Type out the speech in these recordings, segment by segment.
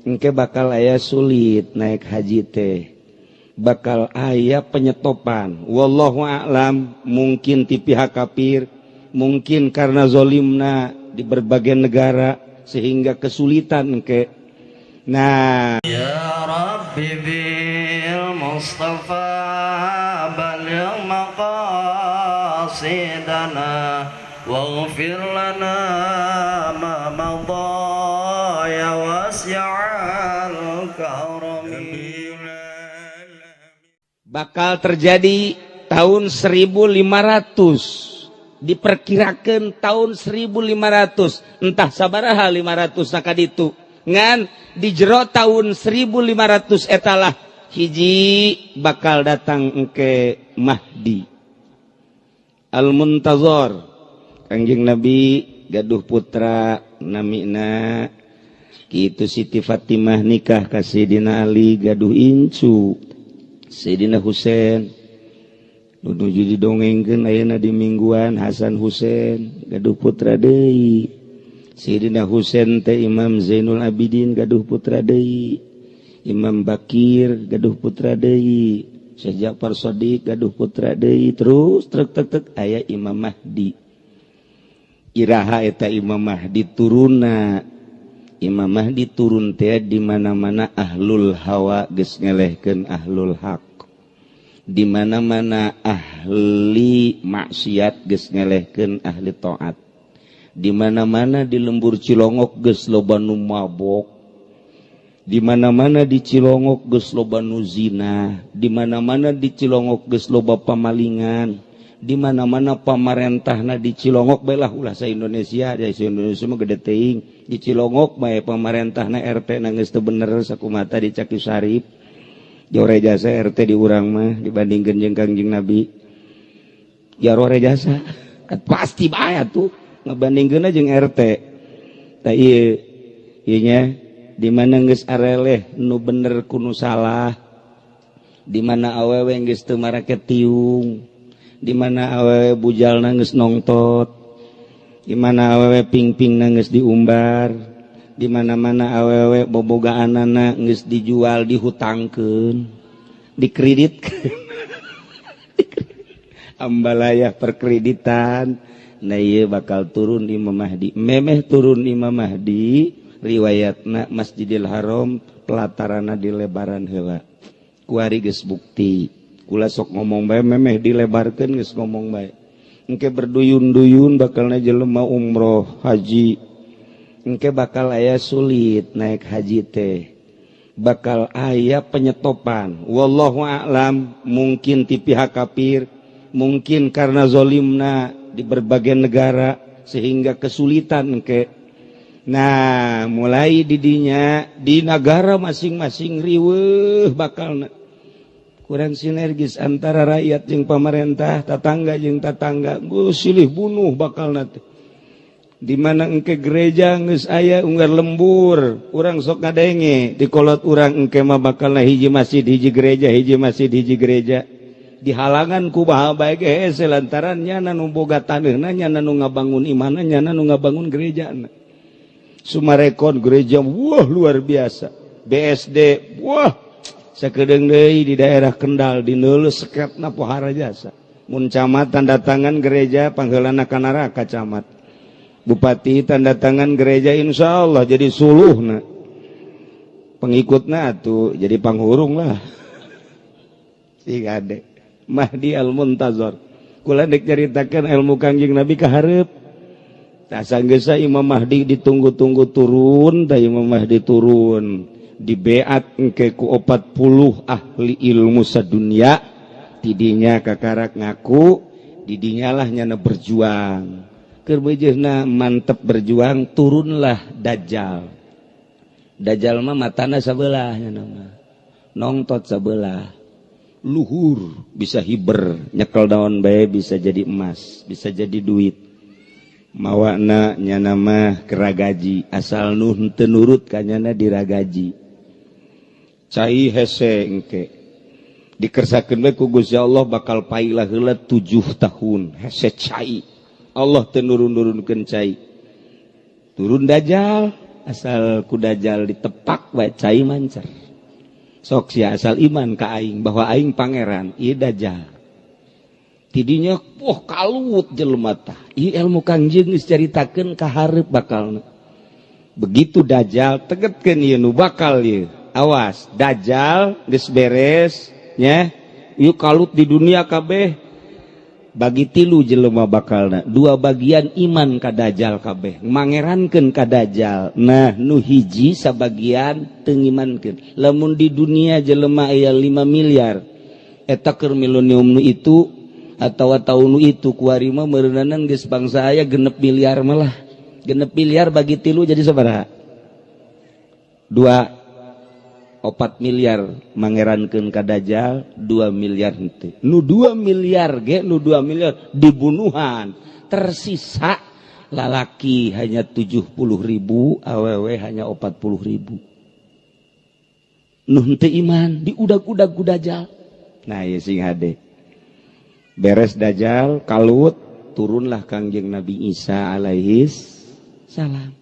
engke bakal aya sulit naik haji teh, bakal aya penyetopan. Wallahu a'lam, mungkin ti pihak kafir, mungkin karena zolimna di berbagai negara sehingga kesulitan engke. Nah, ya Rabbi bil Mustafa baligh maqasidana waghfir lana ma madha ya wasi'al karami. Bakal terjadi tahun 1500, diperkirakan tahun 1500, entah sabaraha 500 sakaditu ngan di jero tahun 1500 etalah hiji bakal datang engke Mahdi Al-Muntazor, Kangjeng Nabi gaduh putra namina kitu Siti Fatimah nikah ka Sayyidina Ali gaduh incu Sayyidina Husain nuju didongengkeun ayeuna di mingguan Hasan Husain gaduh putra deui. Sayyidina Husain teh Imam Zainul Abidin gaduh putra deui, Imam Bakir gaduh putra deui, Syekh Ja'far Shadiq gaduh putra deui, terus trek aya Imam Mahdi. Iraha eta Imam Mahdi turunna. Imam Mahdi turun teh di mana-mana ahlul hawa geus ngelehkeun ahlul haq. Di mana-mana ahli maksiat geus ngelehkeun ahli taat. Di mana-mana di lembur Cilongok geus loba nu mabok, di mana-mana di Cilongok geus loba nu zina, di mana-mana di Cilongok geus loba pamalingan, di mana-mana pamarentahna di Cilongok bae lah ulah sa Indonesia, di Indonesia mah gede teuing. Di Cilongok bae pamarentahna RT na geus teu bener sakumata di Caki Sarip. Jore jasa RT di urang mah dibandingkeun jeung Kangjeng Nabi. Jarore jasa pasti bae atuh. Ngebandingkeun jeung RT. Tah ieu nya di mana geus areleh nu bener kudu salah, di mana awewe geus teu marake tiung, di mana awewe bujalna geus nongtot, di mana awewe ping-pingna geus diumbar, di mana-mana awewe bobogaanana geus dijual dihutangkeun, dikreditkeun. Ambalayah perkreditan. Nah iya bakal turun Imam Mahdi, memeh turun Imam Mahdi, riwayatna Masjidil Haram pelatarana dilebaran heula. Kuari geus bukti, kula sok ngomong bae memeh dilebarkeun geus ngomong bae. Engke berduyun-duyun bakalna jelema umroh haji, engke bakal aya sulit naik haji teh, bakal aya penyetopan. Wallahu a'lam, mungkin ti pihak kafir, mungkin karena zolimna di berbagai negara sehingga kesulitan engke. Nah, mulai didinya di negara masing-masing riweuh bakalna. Kurang sinergis antara rakyat jeung pamarentah, tatangga jeung tatangga, geus silih bunuh bakalna teh. Di mana engke gereja geus aya unggar lembur, urang sok ngadenge, di kolot urang engke mah bakalna hiji masjid, hiji gereja, hiji masjid, hiji gereja. Dihalangan ku baha bae ge lantaran nyana nu boga taneuna, nyana nu ngabangun imanna, nyana nu ngabangun gerejana. Sumarekon gereja wah luar biasa. BSD wah sakedeung deui di daerah Kendal di neuleuh seketna pohara jasa. Mun camat tanda tangan gereja pangheulana ka neraka camat. Bupati tanda tangan gereja insyaallah jadi suluhna. Pengikutna atuh jadi panghurung lah. Si gade. Mahdi Al-Muntazor. Kula dek caritakeun ilmu Kangjeng Nabi ka hareup. Tah sanggeus Imam Mahdi ditunggu-tunggu turun, tah Imam Mahdi turun. Dibeat engke ku 40 ahli ilmu sadunya. Tidinya kakarak ngaku, didinya lah nyana berjuang. Keur beujeuhna mantep berjuang, turunlah Dajjal. Dajjal mah matana sabelah nyana mah. Nongtot sabelah. Luhur bisa hiber, nyekel daun bae bisa jadi emas, bisa jadi duit. Mawana nyana mah keragaji, asal nu teu nurut ka nyana diragaji. Cai hese engke. Dikersakeun bae ku Gusti Allah bakal pailah heula 7 tahun. Hese cai. Allah teu nurun-nurunkeun cai. Turun Dajjal, asal ku Dajjal ditepak wae cai mancer. Sok sia asal iman ka aing bahwa aing pangeran ieu Dajjal. Tidinya kalut jelema tah. Ieu ilmu Kangjeng geus caritakeun ka hareup bakalna. Begitu Dajjal tegetkeun ieu nu bakal ieu. Awas, Dajjal geus beres nya. Ieu kalut di dunia kabeh. Bagi 3 jelema bakalna, 2 bagian iman ka Dajjal kabeh, mangerankeun ka Dajjal. Nah, nu hiji sabagian teu ngimankeun. Lamun di dunia jelema aya 5 miliar, eta keur milenium nu itu atawa tahun nu itu kuari mah meureunanan geus bangsa aya 6 miliar malah. 6 miliar bagi 3 jadi sabaraha? 4 miliar mangerankeun ka Dajjal, 2 miliar henteu. Nu 2 miliar ge, nu 2 miliar dibunuhan. Tersisa lalaki hanya 70.000, awewe hanya 40.000. Nu henteu iman diudag-udag ku Dajjal. Nah, ieu sing hade. Beres Dajjal kalut, turunlah Kangjeng Nabi Isa alaihis salam.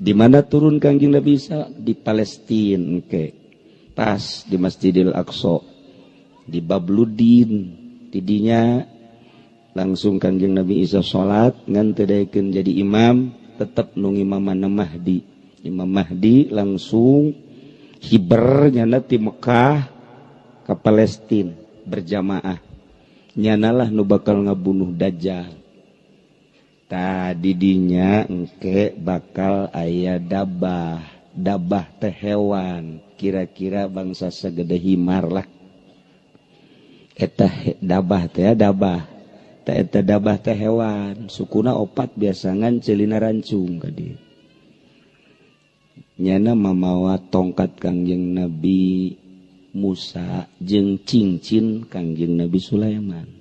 Di mana turun Kangjeng Nabi Isa? Di Palestina, pas di Masjidil Aqsa, di Babludin, tidinya langsung Kangjeng Nabi Isa salat ngan teu daekeun jadi imam, tetep nu ngimamana Mahdi. Imam Mahdi langsung hiber nyana ti Mekah ka Palestina berjamaah. Nyanalah nu bakal ngabunuh Dajjal. Tadi dinya engke bakal aya dabah teh hewan, kira-kira bangsa segede himar lah. Eta dabah teh dabah, eta dabah teh hewan, sukuna 4 biasangan celina rancung ka dieu. Nyana mamawa tongkat Kangjeng Nabi Musa jeung cincin Kangjeng Nabi Sulaiman.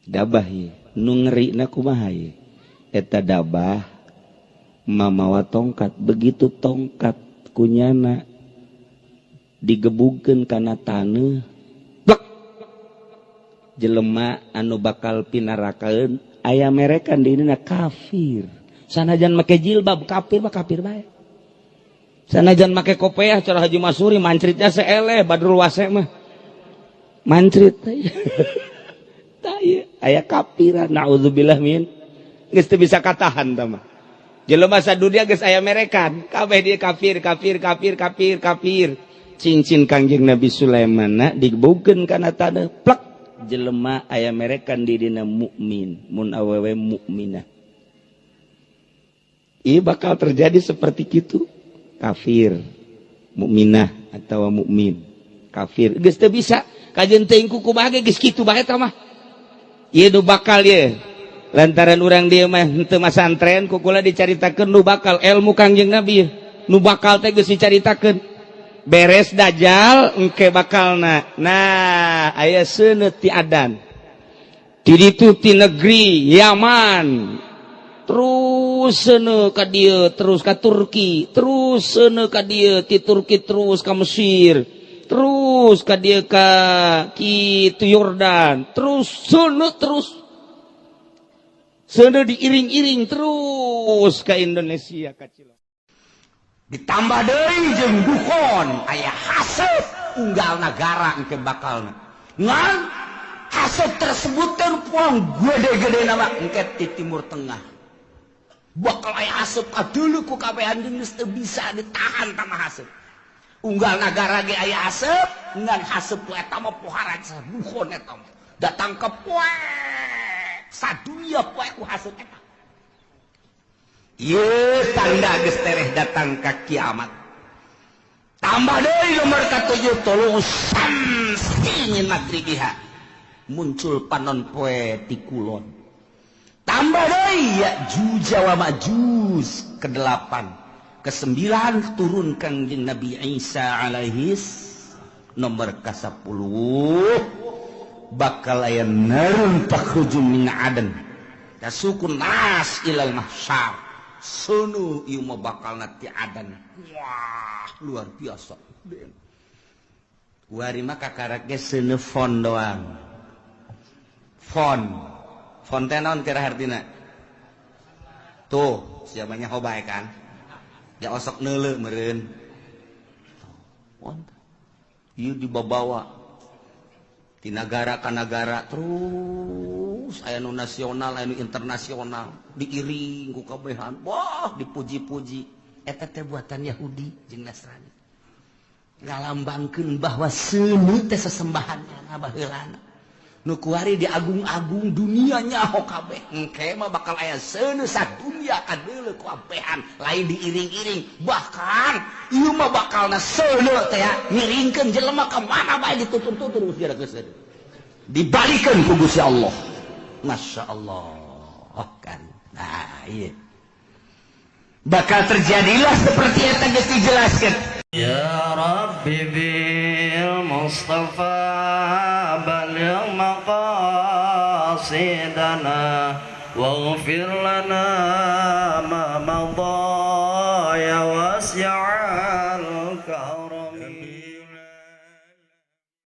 Dabah ye nu ngerina kumaha ye? Eta dabah mamawa tongkat, begitu tongkat kunyana digebugkeun kana taneuh, plek, jelema anu bakal pinarakaeun aya merekan di dina kafir. Sanajan make jilbab kafir mah kafir bae. Sanajan make kopiah cara Haji Masuri mancritnya seeleh Badrul Wase mah mancrit aya kafiran, naudzubillah min, geus teu bisa katahan tah mah. Jelema sadunya geus aya merekan, kabeh dia kafir. Cincin Kangjeng Nabi Sulaiman digebugkeun kana taneuh, plek, jelema aya merekan di dina mukmin, mun awewe mukminah. Ieu bakal terjadi seperti kitu, kafir, mukminah atawa mukmin, kafir. Geus teu bisa, kajeun teuing kumaha ge geus kitu bae tah mah. Ieu nu bakal ye. Lantaran urang dieu mah henteu masantren, kukula dicaritakeun nu bakal ilmu Kangjeng Nabi. Nu bakal teh geus dicaritakeun. Beres Dajjal engke bakalna. Nah, aya seuneu ti adan. Di ditu ti negeri Yaman. Terus seuneu ka dieu, terus ka Turki, terus seuneu ka dieu, ti Turki terus ka Mesir. Terus ka dieu ka kitu Yordan, terus seuneu diiring-iring terus ka Indonesia ka Cilacap. Ditambah deui jeung dukhon aya haseup unggal nagara engke bakalna. Ngan haseup tersebut teh poang gede-gede nama engke ti Timur Tengah. Bakal aya haseup kadeuleu ku kabehan geus teu bisa ditahan tama haseup. Unggal nagara ge aya haseup, ngan haseup eta mah pohara dukhon eta mah. Datang ke poe sadunya poe ku haseup eta. Ieu tanda geus tereh datang ka kiamat. Tambah deui nomor ka-7 tulusan singin magribiha. Muncul panon poe ti kulon. Tambah deui Ya'juj wa Ma'juj ke-8. Ke-9 turun Kangjeng Nabi Isa alaihis nomor ke-10 bakal aya narun takhruju min adan tasukun nas ilal mahsyar sunu ieu mah bakal ti adan. Wah, luar biasa. Kuari mah kakarak ge seuneu fon doang. Fon teh naon kira artina? Tuh, siapanya hobay kan? ya osok neule meureun ieu dibawa di negara ka negara terus aya nu nasional aya nu internasional diiring ku kabehan wah dipuji-puji eta teh buatan Yahudi jeung Nasrani ngalambangkeun bahwa seuneu teh sesembahanna baheulana nu kuari diagung-agung dunia nyaho kabeh engke mah bakal aya seuneu sadunya kadeuleu ku apehan lain diiring-iring bahkan ieu mah bakalna seuneu teh ngiringkeun jelema ka mana bae ditutur-tutur geus geus dibalikeun ku Gusti Allah masyaallah kan nah ieu bakal terjadilah seperti eta geus dijelaskeun ya rabbi bil mustafa baligh maqasidana waghfir lana ma madha ya wasi'al karami